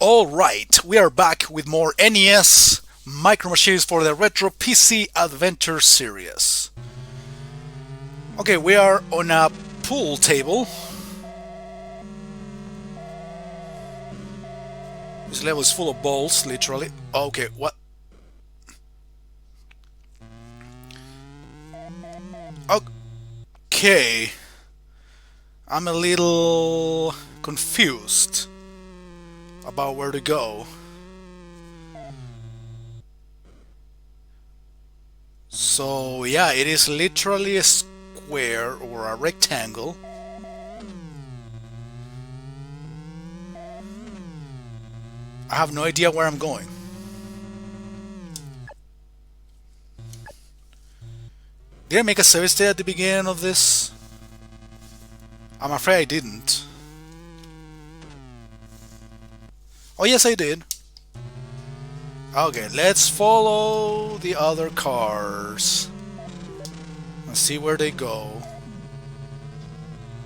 Alright, we are back with more NES Micro Machines for the Retro PC Adventure series. Okay, we are on a pool table. This level is full of balls, literally. Okay, what? Okay. I'm a little confused about where to go. So yeah, it is literally a square or a rectangle. I have no idea where I'm going. Did I make a save state at the beginning of this? I'm afraid I didn't. Oh yes, I did. Okay, let's follow the other cars and see where they go.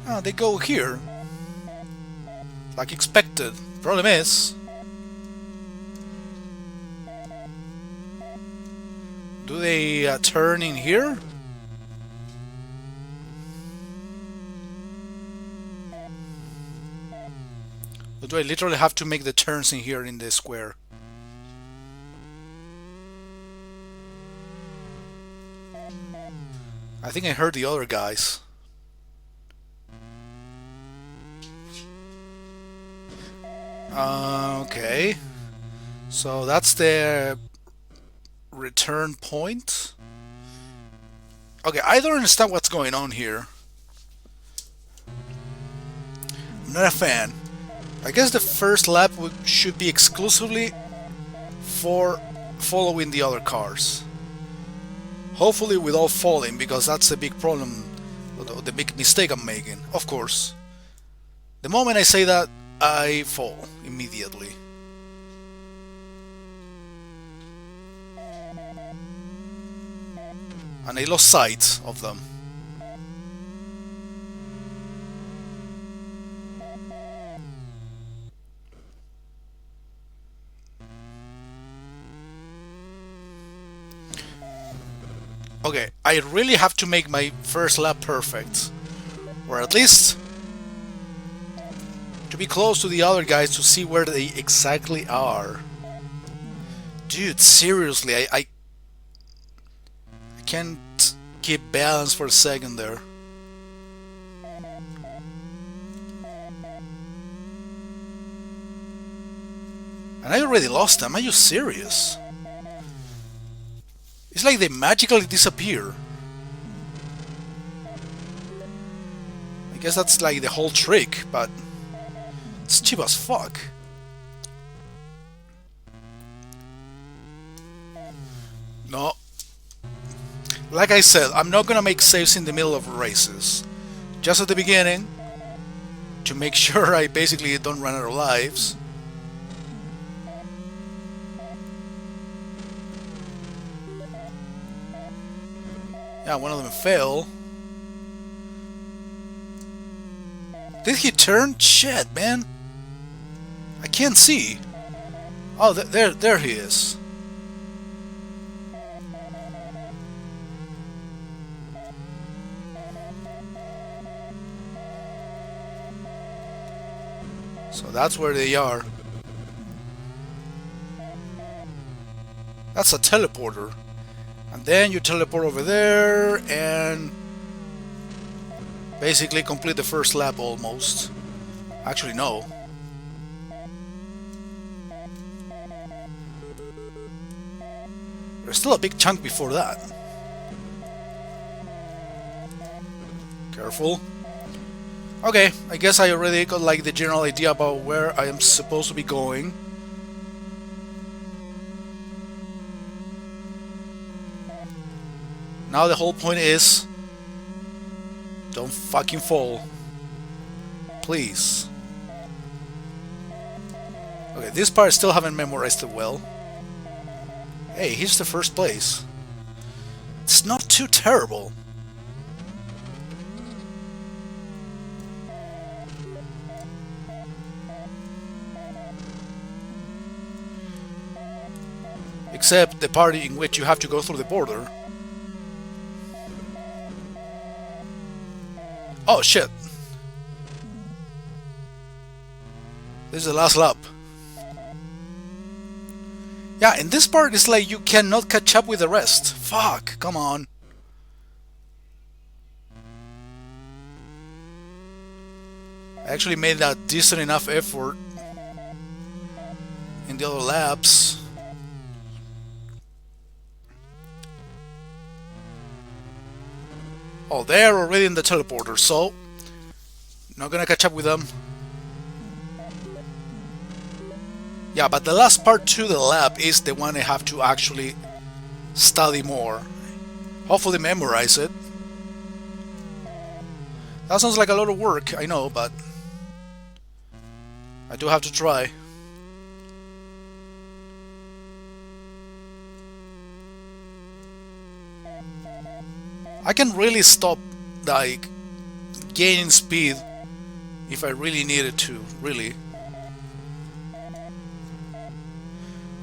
Oh, they go here. Like expected. Problem is, do they turn in here? Or do I literally have to make the turns in here in the square? I think I heard the other guys. Okay. So that's the return point. Okay, I don't understand what's going on here. I'm not a fan. I guess the first lap should be exclusively for following the other cars. Hopefully without falling, because that's the big problem, the big mistake I'm making, of course. The moment I say that, I fall immediately. And I lost sight of them. Okay, I really have to make my first lap perfect. Or at least to be close to the other guys to see where they exactly are. Dude, seriously, I can't keep balance for a second there. And I already lost them, are you serious? It's like they magically disappear. I guess that's like the whole trick, but it's cheap as fuck. No. Like I said, I'm not gonna make saves in the middle of races. Just at the beginning, to make sure I basically don't run out of lives. Yeah, one of them fell. Did he turn? Shit, man. I can't see. Oh, there he is. So that's where they are. That's a teleporter. And then you teleport over there and basically complete the first lap almost. Actually, no. There's still a big chunk before that. Careful. Okay, I guess I already got like the general idea about where I am supposed to be going. Now the whole point is, don't fucking fall. Please. Okay, this part I still haven't memorized it well. Hey, here's the first place. It's not too terrible. except the part in which you have to go through the border. Oh shit! This is the last lap. Yeah, in this part it's like you cannot catch up with the rest. Fuck, come on. I actually made a decent enough effort in the other laps. Oh, they're already in the teleporter, so not gonna catch up with them. Yeah, but the last part to the lap is the one I have to actually study more. Hopefully memorize it. That sounds like a lot of work, I know, but I do have to try. I can really stop, like, gaining speed if I really needed to, really.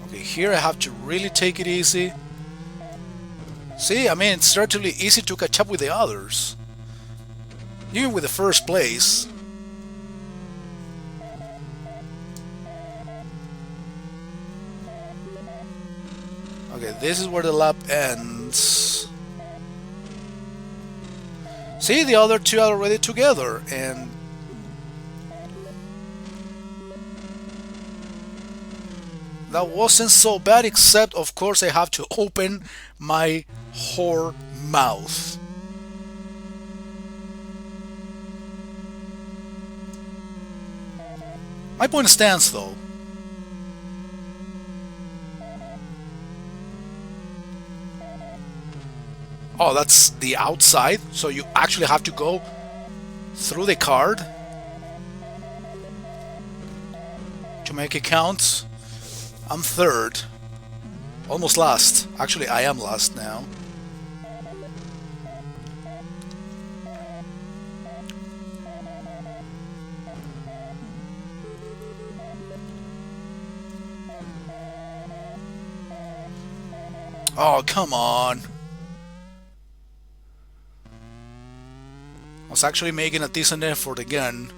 Okay, here I have to really take it easy. See, I mean, it's relatively easy to catch up with the others. Even with the first place. Okay, this is where the lap ends. See, the other two are already together, and that wasn't so bad, except of course I have to open my whore mouth. My point stands though. Oh, that's the outside, so you actually have to go through the card to make it count. I'm third. Almost last. Actually, I am last now. Oh, come on. I was actually making a decent effort again.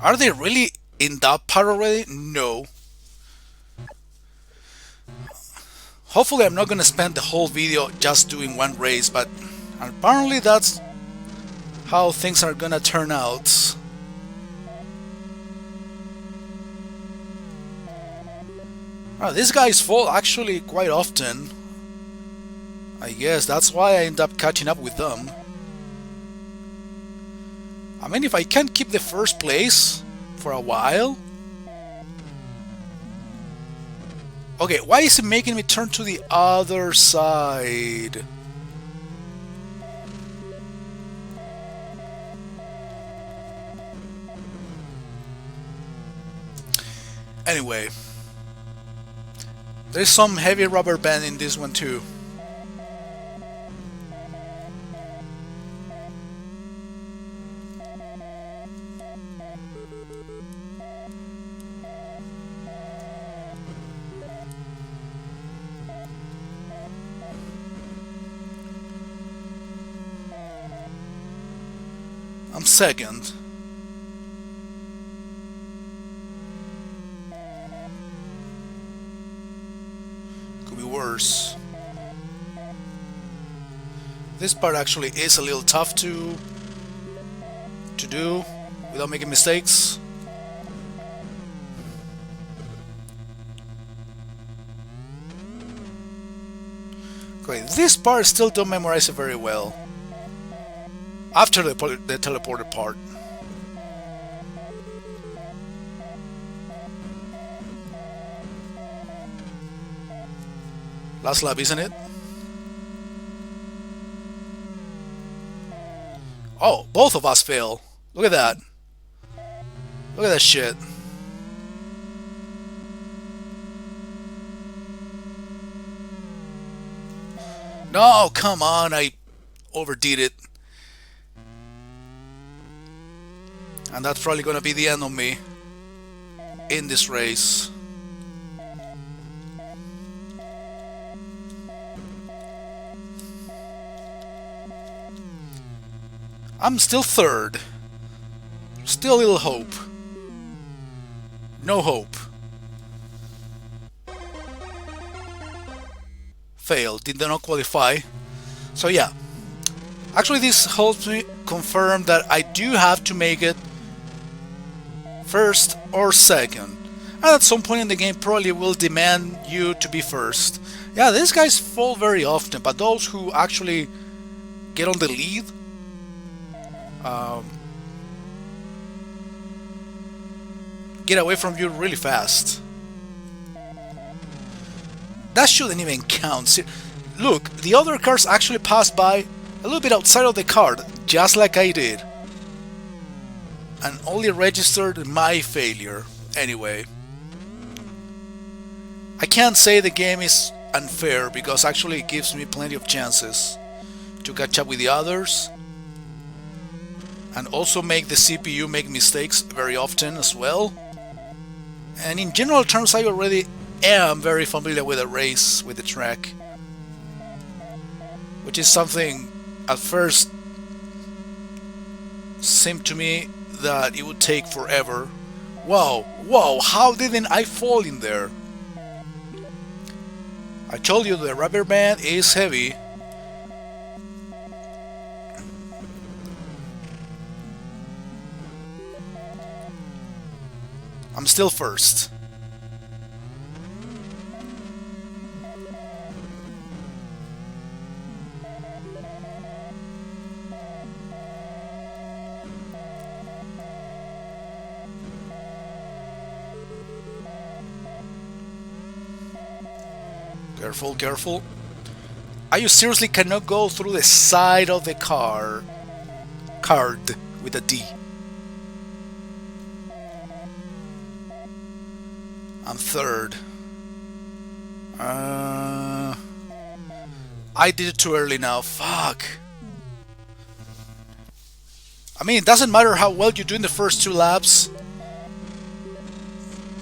Are they really in that part already? No. Hopefully I'm not gonna spend the whole video just doing one race, but apparently that's how things are gonna turn out. These guys fall actually quite often. I guess that's why I end up catching up with them. I mean, if I can't keep the first place for a while... Okay, why is it making me turn to the other side? Anyway, there's some heavy rubber band in this one too. I'm second. Could be worse. This part actually is a little tough to do without making mistakes. Okay, this part still don't memorize it very well. After the teleporter part. Last lap, isn't it? Oh, both of us fail. Look at that. Look at that shit. No, come on, I overdid it. And that's probably gonna be the end of me in this race. I'm still third. Still a little hope. No hope. Failed. Did not qualify. So yeah. Actually, this helps me confirm that I do have to make it first or second. And at some point in the game probably will demand you to be first. Yeah, these guys fall very often, but those who actually get on the lead, get away from you really fast. That shouldn't even count. Look, the other cars actually passed by a little bit outside of the card, just like I did. And only registered my failure. Anyway. I can't say the game is unfair, because actually it gives me plenty of chances to catch up with the others. And also make the CPU make mistakes very often as well. And in general terms, I already am very familiar with the race, with the track. Which is something at first seemed to me that it would take forever. Whoa, how didn't I fall in there? I told you the rubber band is heavy. I'm still first. Careful, careful. You seriously cannot go through the side of the card with a D. I'm third. I did it too early now. Fuck. I mean, it doesn't matter how well you do in the first two laps.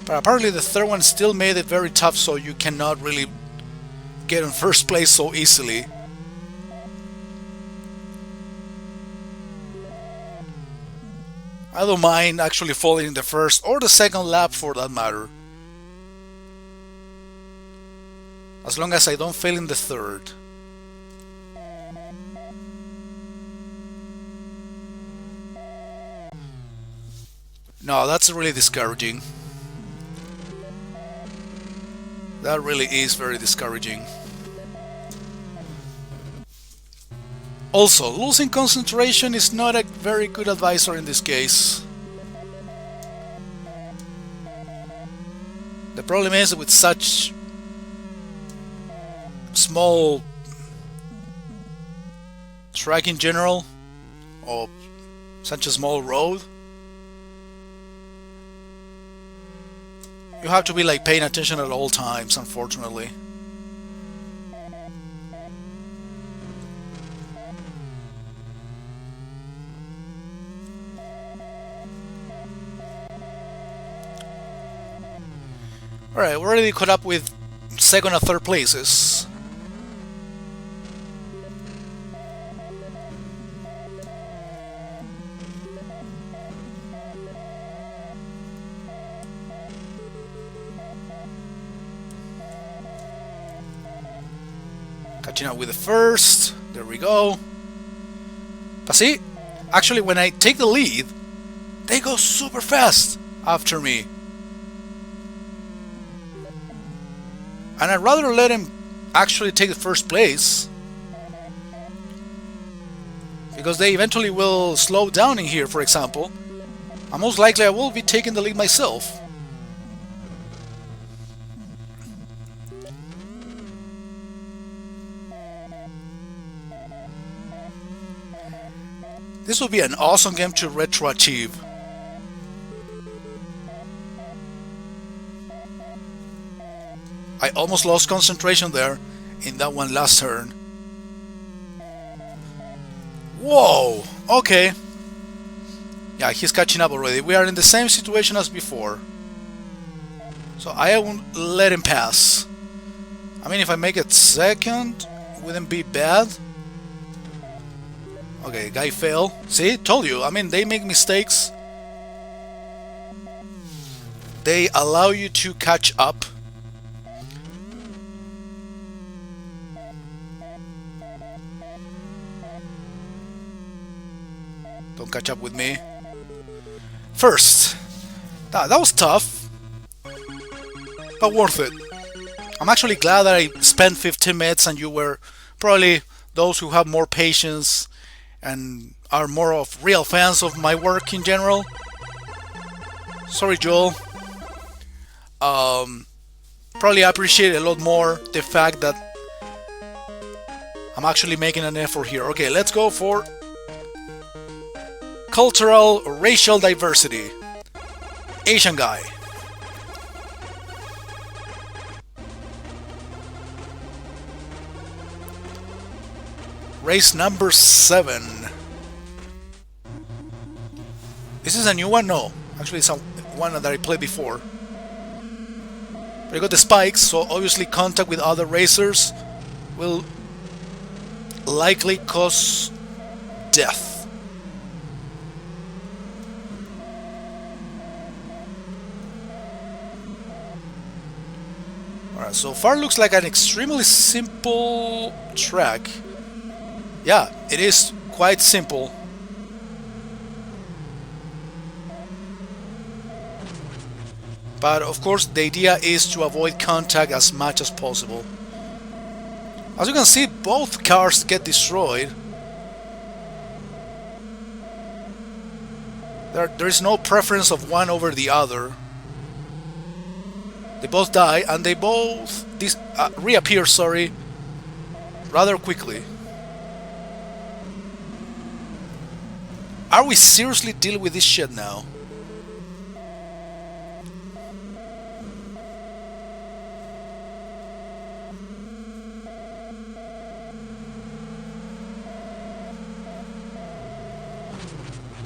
But apparently the third one still made it very tough, so you cannot really get in first place so easily. I don't mind actually falling in the first or the second lap for that matter. As long as I don't fail in the third. No, that's really discouraging. That really is very discouraging. Also, losing concentration is not a very good advisor in this case. The problem is with such small track in general, or such a small road, you have to be like paying attention at all times, unfortunately. Alright, we're already caught up with second and third places. Catching up with the first. There we go. But see, actually when I take the lead, they go super fast after me. And I'd rather let him actually take the first place, because they eventually will slow down in here, for example. And most likely I will be taking the lead myself. This will be an awesome game to retro achieve. I almost lost concentration there in that one last turn. Whoa! Okay. Yeah, he's catching up already. We are in the same situation as before. So I won't let him pass. I mean, if I make it second, wouldn't be bad. Okay, guy failed. See, told you. I mean, they make mistakes. They allow you to catch up. Don't catch up with me. First. That was tough, but worth it. I'm actually glad that I spent 15 minutes and you were probably those who have more patience and are more of real fans of my work in general. Sorry, Joel. Probably appreciate a lot more the fact that I'm actually making an effort here. Okay, let's go for cultural or racial diversity. Asian guy. Race number 7. This is a new one? No. Actually, it's one that I played before. But I got the spikes, so obviously contact with other racers will likely cause death. Alright, so far looks like an extremely simple track. Yeah, it is quite simple. But of course the idea is to avoid contact as much as possible. As you can see, both cars get destroyed. There is no preference of one over the other. They both die and they both reappear, sorry, rather quickly. Are we seriously dealing with this shit now?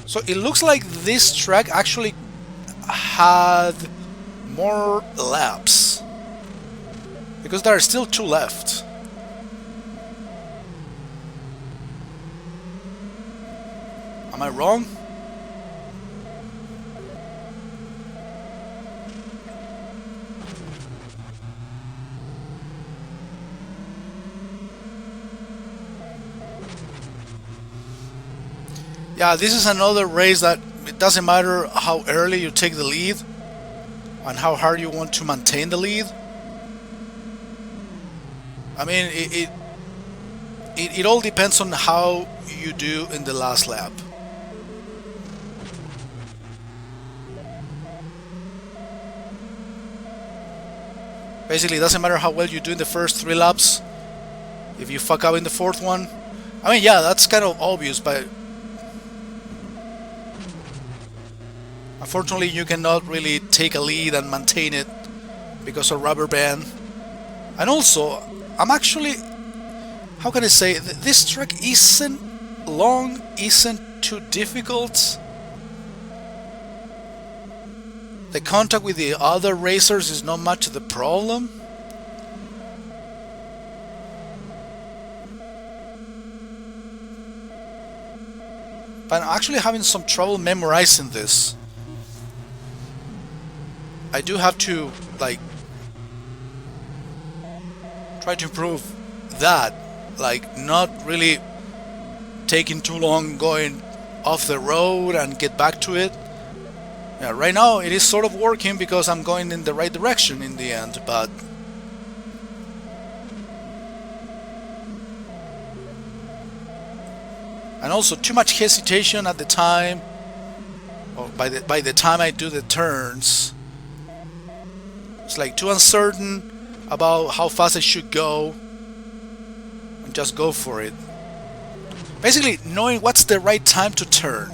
So it looks like this track actually had more laps, because there are still 2 left. Am I wrong? Yeah, this is another race that it doesn't matter how early you take the lead and how hard you want to maintain the lead. I mean, it all depends on how you do in the last lap. Basically, it doesn't matter how well you do in the first 3 laps. If you fuck up in the 4th one, I mean, yeah, that's kind of obvious, but unfortunately you cannot really take a lead and maintain it because of rubber band. And also, I'm actually, how can I say, this track isn't long, isn't too difficult. The contact with the other racers is not much of the problem. But I'm actually having some trouble memorizing this. I do have to, like, try to improve that. Like, not really taking too long going off the road and get back to it. Yeah, right now it is sort of working because I'm going in the right direction in the end, but and also too much hesitation at the time, or by the time I do the turns. It's like too uncertain about how fast I should go and just go for it. Basically, knowing what's the right time to turn.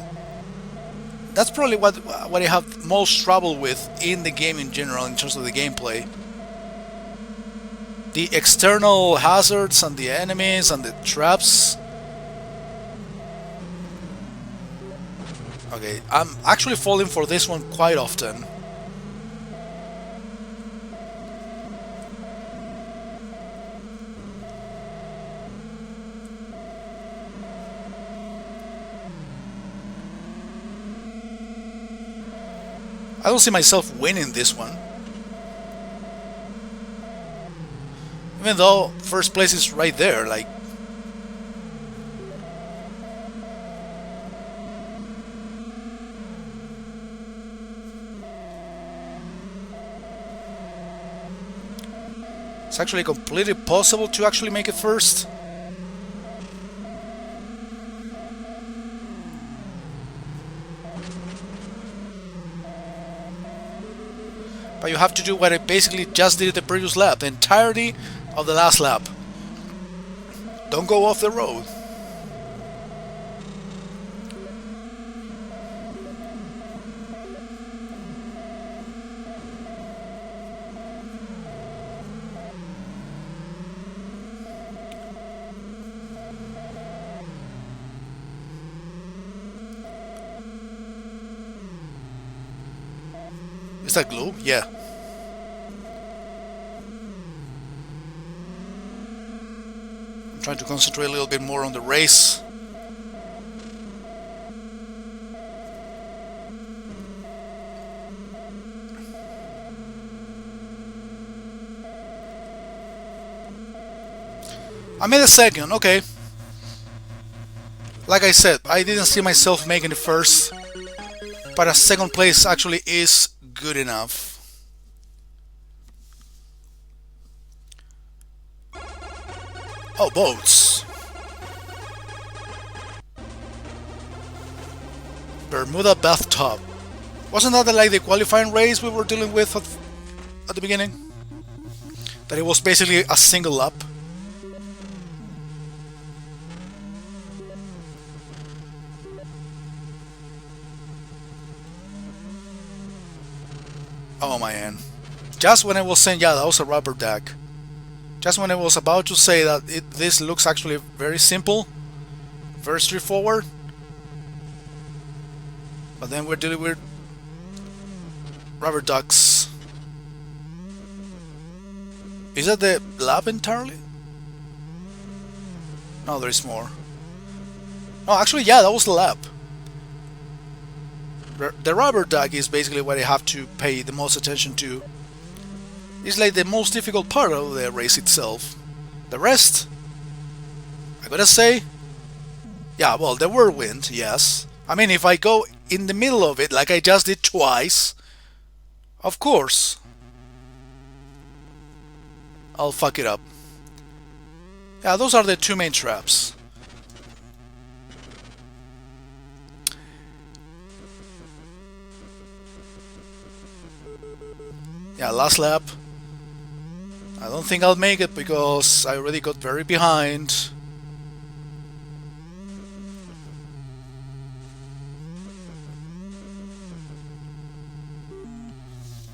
That's probably what I have most trouble with in the game in general, in terms of the gameplay. The external hazards and the enemies and the traps. Okay, I'm actually falling for this one quite often. I don't see myself winning this one. Even though first place is right there, like... It's actually completely possible to actually make it first. But you have to do what I basically just did the previous lap, the entirety of the last lap. Don't go off the road. Is that glue? Yeah. I'm trying to concentrate a little bit more on the race. I made a second, okay. Like I said, I didn't see myself making it first, but a second place actually is good enough. Oh, boats. Bermuda bathtub. Wasn't that like the qualifying race we were dealing with at the beginning? That it was basically a single lap? Oh man. Just when I was saying, yeah, that was a rubber duck. Just when I was about to say that this looks actually very simple, very straightforward. But then we're dealing with rubber ducks. Is that the lap entirely? No, there is more. Oh, actually, yeah, that was the lap. The rubber duck is basically what I have to pay the most attention to. It's like the most difficult part of the race itself. The rest, I gotta say, yeah, well, the whirlwind, yes. I mean, if I go in the middle of it, like I just did twice, of course, I'll fuck it up. Yeah, those are the two main traps. Yeah, last lap. I don't think I'll make it because I already got very behind.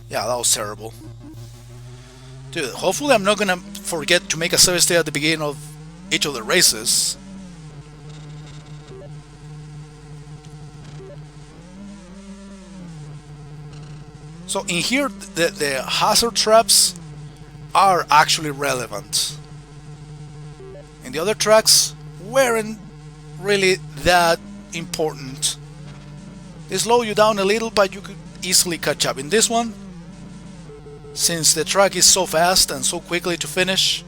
Yeah, that was terrible. Dude, hopefully I'm not gonna forget to make a save state at the beginning of each of the races. So in here, the hazard traps are actually relevant. In the other tracks, weren't really that important. They slow you down a little, but you could easily catch up. In this one, since the track is so fast and so quickly to finish,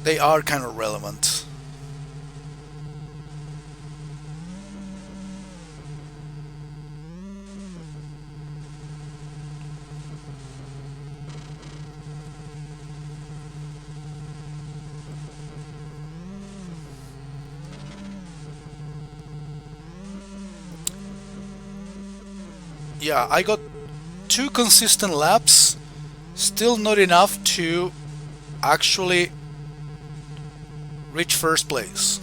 they are kind of relevant. Yeah, I got 2 consistent laps, still not enough to actually reach first place.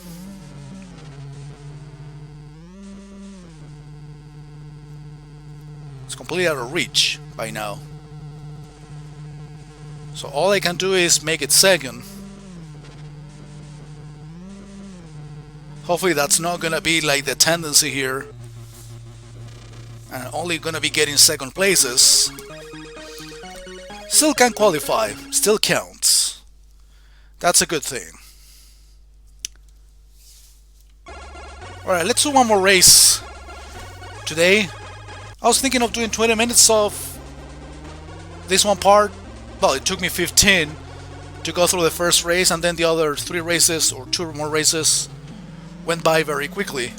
It's completely out of reach by now. So all I can do is make it second. Hopefully that's not gonna be like the tendency here, and only gonna be getting second places. Still can qualify, still counts. That's a good thing. Alright, let's do one more race today. I was thinking of doing 20 minutes of this one part. Well, it took me 15 to go through the first race, and then the other 3 races or 2 more races went by very quickly.